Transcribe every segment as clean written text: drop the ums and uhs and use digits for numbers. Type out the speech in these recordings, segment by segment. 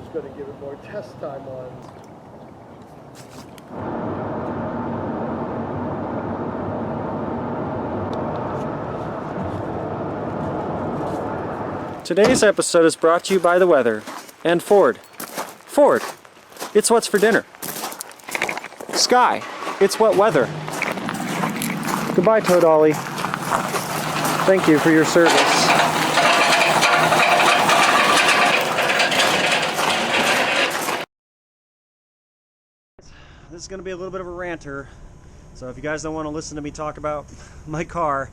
just going to give it more test time on. Today's episode is brought to you by the weather and Ford. Ford, it's what's for dinner. Sky, it's what weather. Goodbye, Toad Ollie. Thank you for your service. This is going to be a little bit of a ranter, so if you guys don't want to listen to me talk about my car,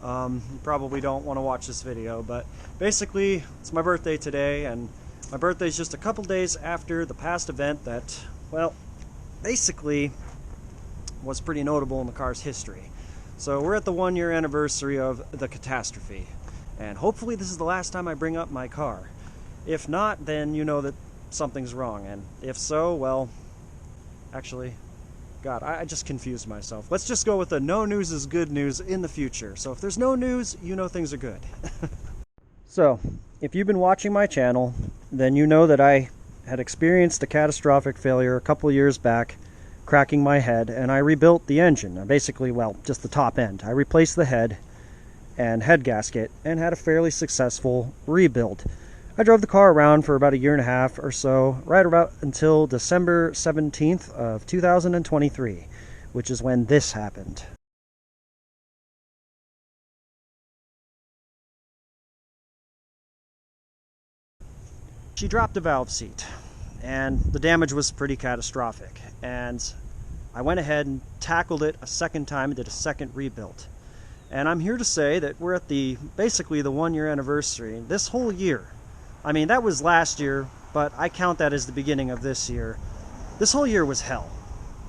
you probably don't want to watch this video. But basically, it's my birthday today, and my birthday is just a couple days after the past event that, well, basically was pretty notable in the car's history. So we're at the 1-year anniversary of the catastrophe, and hopefully this is the last time I bring up my car. If not, then you know that something's wrong, and if so, well, actually, God, I just confused myself. Let's just go with the no news is good news in the future. So if there's no news, you know things are good. So, if you've been watching my channel, then you know that I had experienced a catastrophic failure a couple years back, cracking my head, and I rebuilt the engine. Basically, well, just the top end. I replaced the head and head gasket and had a fairly successful rebuild. I drove the car around for about a year and a half or so, right about until December 17th of 2023, which is when this happened. She dropped a valve seat, and the damage was pretty catastrophic, and I went ahead and tackled it a second time and did a second rebuild. And I'm here to say that we're at basically the 1-year anniversary. This whole year, I mean, that was last year, but I count that as the beginning of this year. This whole year was hell.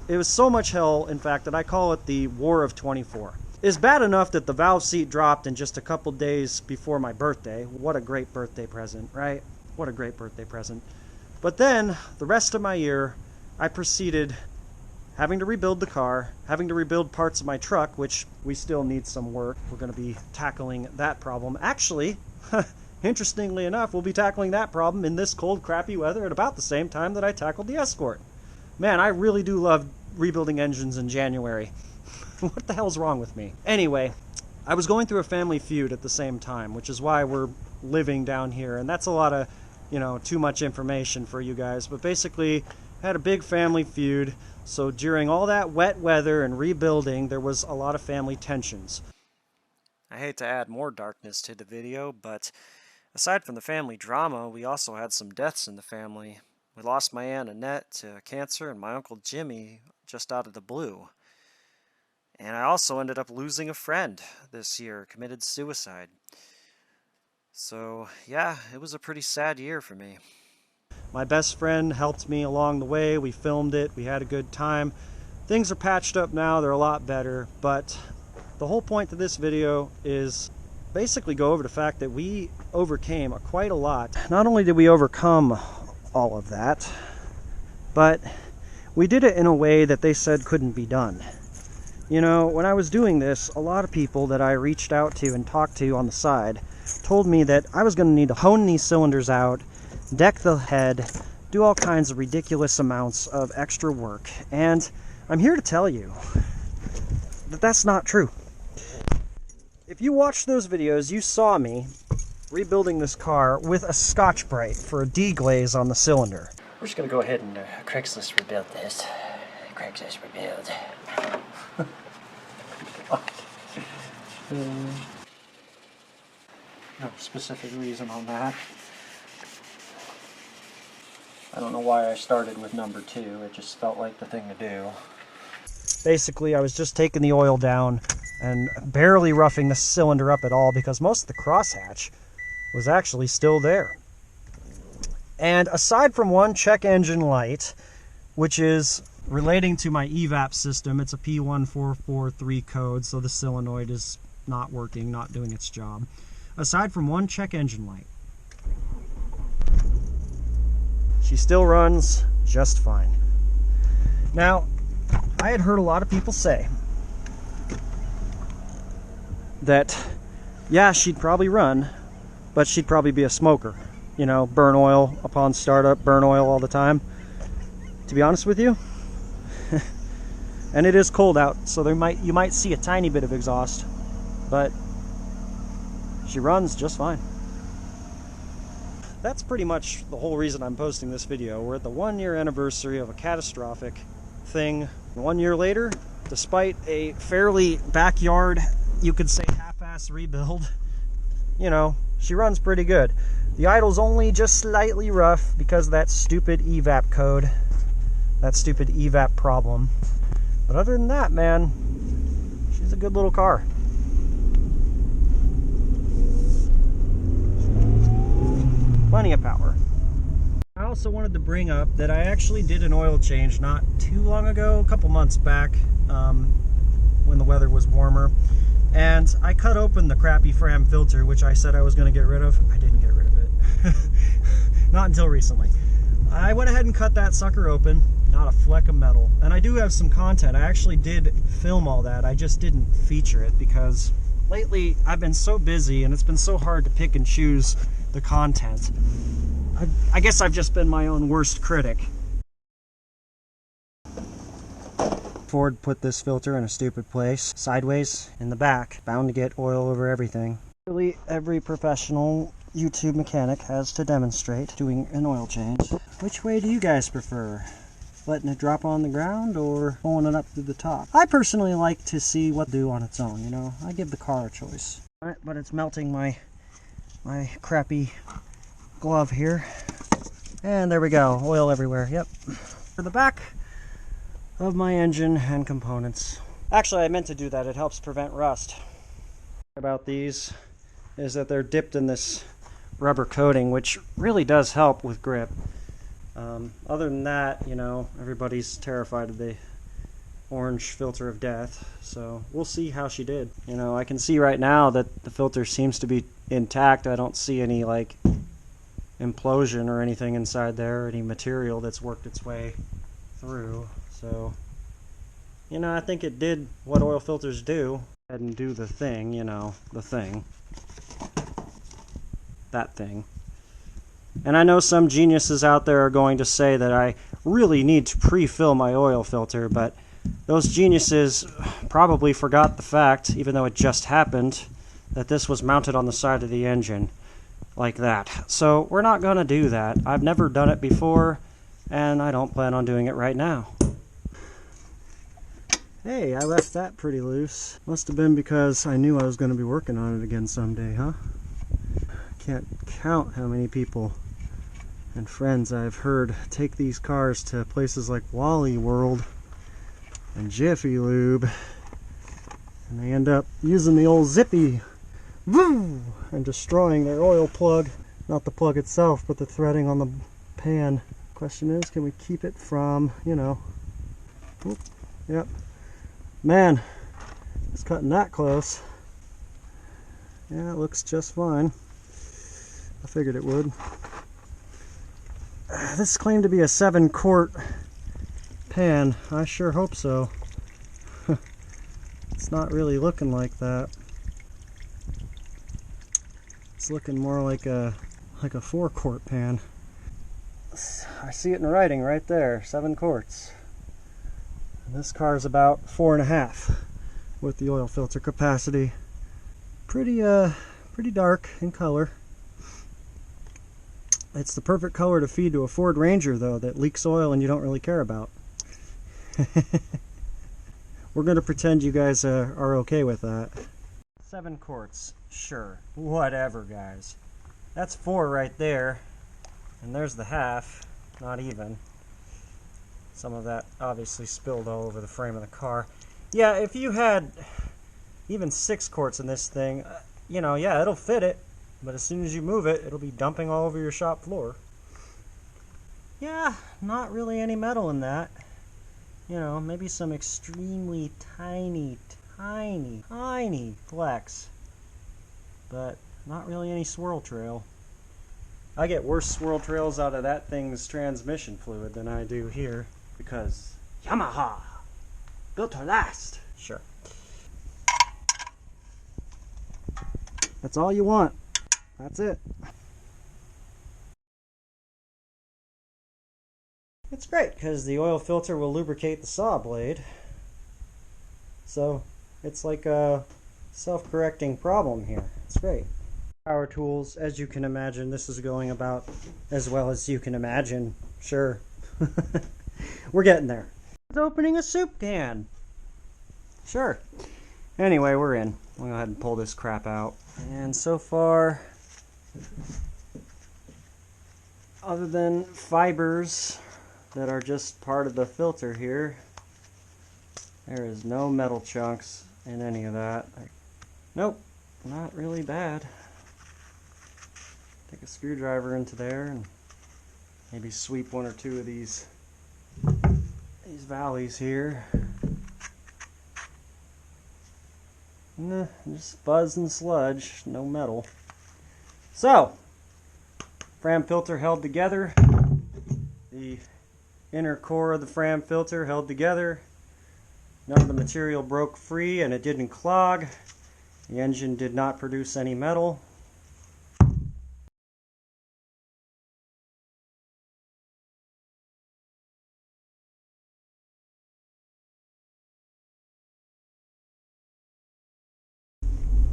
It was so much hell, in fact, that I call it the War of 24. It's bad enough that the valve seat dropped in just a couple days before my birthday. What a great birthday present, right? What a great birthday present. But then, the rest of my year, I proceeded having to rebuild the car, having to rebuild parts of my truck, which we still need some work. We're going to be tackling that problem. Actually, interestingly enough, we'll be tackling that problem in this cold, crappy weather at about the same time that I tackled the Escort. Man, I really do love rebuilding engines in January. What the hell's wrong with me? Anyway, I was going through a family feud at the same time, which is why we're living down here, and that's a lot of, too much information for you guys. But basically, I had a big family feud, so during all that wet weather and rebuilding, there was a lot of family tensions. I hate to add more darkness to the video, but aside from the family drama, we also had some deaths in the family. We lost my Aunt Annette to cancer and my Uncle Jimmy just out of the blue. And I also ended up losing a friend this year, committed suicide. So, yeah, it was a pretty sad year for me. My best friend helped me along the way. We filmed it. We had a good time. Things are patched up now. They're a lot better. But the whole point of this video is basically go over the fact that we overcame quite a lot. Not only did we overcome all of that, but we did it in a way that they said couldn't be done. When I was doing this, a lot of people that I reached out to and talked to on the side told me that I was going to need to hone these cylinders out, deck the head, do all kinds of ridiculous amounts of extra work. And I'm here to tell you that that's not true. If you watched those videos, you saw me rebuilding this car with a Scotch Brite for a deglaze on the cylinder. We're just going to go ahead and Craigslist rebuild this. Craigslist rebuild. No specific reason on that. I don't know why I started with number 2. It just felt like the thing to do. Basically, I was just taking the oil down and barely roughing the cylinder up at all because most of the crosshatch was actually still there. And aside from one check engine light, which is relating to my evap system, it's a P1443 code, so the solenoid is not working, not doing its job. Aside from one check engine light, she still runs just fine. Now, I had heard a lot of people say that, yeah, she'd probably run, but she'd probably be a smoker. you know, burn oil upon startup, burn oil all the time, to be honest with you. And it is cold out, so you might see a tiny bit of exhaust, but she runs just fine. That's pretty much the whole reason I'm posting this video. We're at the 1-year anniversary of a catastrophic thing. 1 year later, despite a fairly backyard, you could say half-ass rebuild, you know, she runs pretty good. The idle's only just slightly rough because of that stupid evap code, that stupid evap problem. But other than that, man, she's a good little car. Plenty of power. I also wanted to bring up that I actually did an oil change not too long ago, a couple months back, when the weather was warmer. And I cut open the crappy fram filter, which I said I was going to get rid of. I didn't get rid of it. Not until recently. I went ahead and cut that sucker open. Not a fleck of metal. And I do have some content. I actually did film all that. I just didn't feature it because lately I've been so busy and it's been so hard to pick and choose the content. I guess I've just been my own worst critic. Ford put this filter in a stupid place, sideways in the back, bound to get oil over everything. Really, every professional YouTube mechanic has to demonstrate doing an oil change. Which way do you guys prefer? Letting it drop on the ground or pulling it up through the top? I personally like to see what to do on its own, you know? I give the car a choice. Alright, but it's melting my crappy glove here. And there we go, oil everywhere, yep. For the back of my engine and components. Actually, I meant to do that, it helps prevent rust. About these is that they're dipped in this rubber coating, which really does help with grip. Other than that, you know, everybody's terrified of the orange filter of death, so we'll see how she did. You know, I can see right now that the filter seems to be intact. I don't see any, like, implosion or anything inside there, or any material that's worked its way through. So, you know, I think it did what oil filters do. Go ahead and do the thing, you know, the thing. That thing. And I know some geniuses out there are going to say that I really need to pre-fill my oil filter, but those geniuses probably forgot the fact, even though it just happened, that this was mounted on the side of the engine, like that. So we're not going to do that. I've never done it before, and I don't plan on doing it right now. Hey, I left that pretty loose. Must have been because I knew I was going to be working on it again someday, huh? Can't count how many people and friends I've heard take these cars to places like Wally World and Jiffy Lube, and they end up using the old zippy woo, and destroying their oil plug. Not the plug itself, but the threading on the pan. Question is, can we keep it from, you know, whoop, yep. Man, it's cutting that close. Yeah, it looks just fine. I figured it would. This claimed to be a 7-quart pan. I sure hope so. It's not really looking like that. It's looking more like a 4-quart pan. I see it in writing right there, 7 quarts. And this car's about 4.5 with the oil filter capacity. Pretty dark in color. It's the perfect color to feed to a Ford Ranger, though, that leaks oil and you don't really care about. We're going to pretend you guys are okay with that. 7 quarts, sure. Whatever, guys. That's 4 right there. And there's the half, not even. Some of that obviously spilled all over the frame of the car. Yeah, if you had even 6 quarts in this thing, you know, yeah, it'll fit it. But as soon as you move it, it'll be dumping all over your shop floor. Yeah, not really any metal in that. You know, maybe some extremely tiny flecks. But not really any swirl trail. I get worse swirl trails out of that thing's transmission fluid than I do here. Because Yamaha, built to last. Sure. That's all you want. That's it. It's great because the oil filter will lubricate the saw blade. So it's like a self-correcting problem here. It's great. Power tools, as you can imagine, this is going about as well as you can imagine. Sure. We're getting there. It's opening a soup can. Sure. Anyway, we're in. I'll go ahead and pull this crap out. And so far, other than fibers that are just part of the filter here, there is no metal chunks in any of that. Nope, not really bad. Take a screwdriver into there and maybe sweep one or two of these valleys here. Nah, just fuzz and sludge, no metal. So, fram filter held together. The inner core of the fram filter held together. None of the material broke free and it didn't clog. The engine did not produce any metal.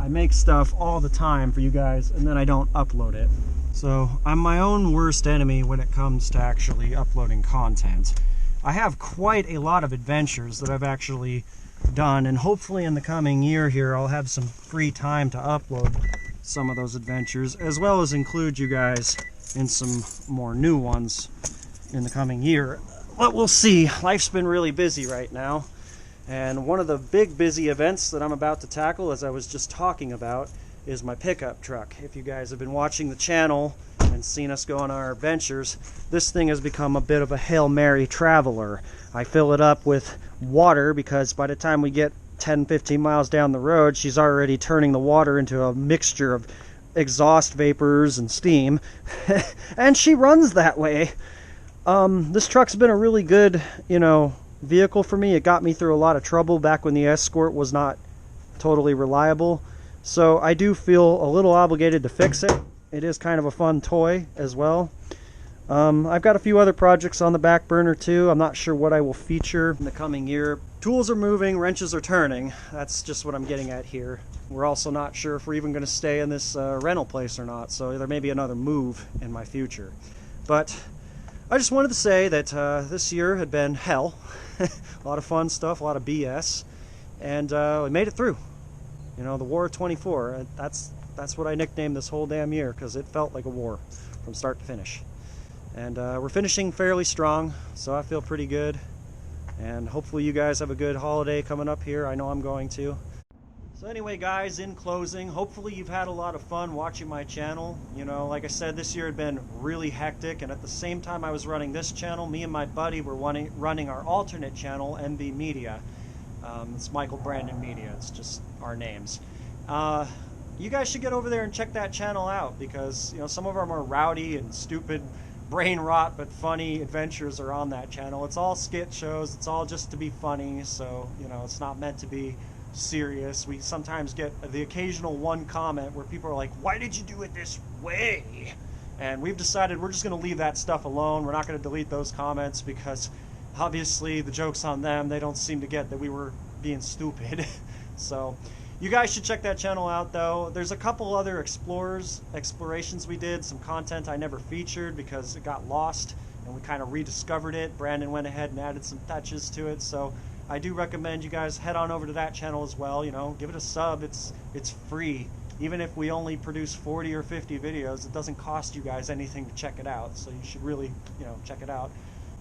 I make stuff all the time for you guys and then I don't upload it. So I'm my own worst enemy when it comes to actually uploading content. I have quite a lot of adventures that I've actually done, and hopefully in the coming year here I'll have some free time to upload some of those adventures, as well as include you guys in some more new ones in the coming year. But we'll see. Life's been really busy right now. And one of the big busy events that I'm about to tackle, as I was just talking about, is my pickup truck. If you guys have been watching the channel and seen us go on our adventures, this thing has become a bit of a Hail Mary traveler. I fill it up with water because by the time we get 10-15 miles down the road, she's already turning the water into a mixture of exhaust vapors and steam. And she runs that way. This truck's been a really good, vehicle for me. It got me through a lot of trouble back when the Escort was not totally reliable. So I do feel a little obligated to fix it. It is kind of a fun toy as well. I've got a few other projects on the back burner too. I'm not sure what I will feature in the coming year. Tools are moving, wrenches are turning. That's just what I'm getting at here. We're also not sure if we're even going to stay in this rental place or not, so there may be another move in my future. But I just wanted to say that this year had been hell. A lot of fun stuff, a lot of BS, and we made it through. The War of 24. That's what I nicknamed this whole damn year, because it felt like a war from start to finish. And we're finishing fairly strong, so I feel pretty good. And hopefully you guys have a good holiday coming up here. I know I'm going to. So anyway, guys, in closing, hopefully you've had a lot of fun watching my channel. Like I said, this year had been really hectic, and at the same time I was running this channel, me and my buddy were running our alternate channel, MB Media. It's Michael Brandon Media. It's just our names. You guys should get over there and check that channel out, because some of our more rowdy and stupid, brain rot but funny adventures are on that channel. It's all skit shows. It's all just to be funny. So it's not meant to be serious. We sometimes get the occasional one comment where people are like, "Why did you do it this way?" And we've decided we're just going to leave that stuff alone. We're not going to delete those comments because obviously the joke's on them. They don't seem to get that we were being stupid. So you guys should check that channel out, though. There's a couple other explorations we did, some content I never featured because it got lost and we kind of rediscovered it. Brandon went ahead and added some touches to it, so I do recommend you guys head on over to that channel as well. Give it a sub. It's free. Even if we only produce 40 or 50 videos, it doesn't cost you guys anything to check it out. So you should really, check it out.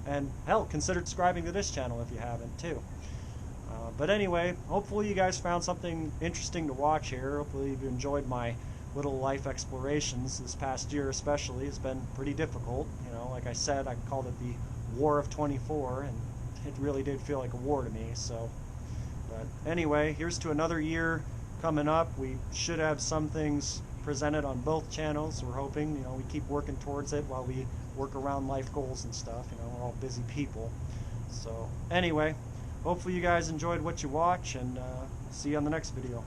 And hell, consider subscribing to this channel if you haven't too. But anyway, hopefully you guys found something interesting to watch here. Hopefully you've enjoyed my little life explorations this past year especially. It's been pretty difficult. Like I said, I called it the War of 24, and it really did feel like a war to me. So, but anyway, here's to another year coming up. We should have some things presented on both channels. We're hoping, we keep working towards it while we work around life goals and stuff. We're all busy people. So anyway, hopefully you guys enjoyed what you watch, and see you on the next video.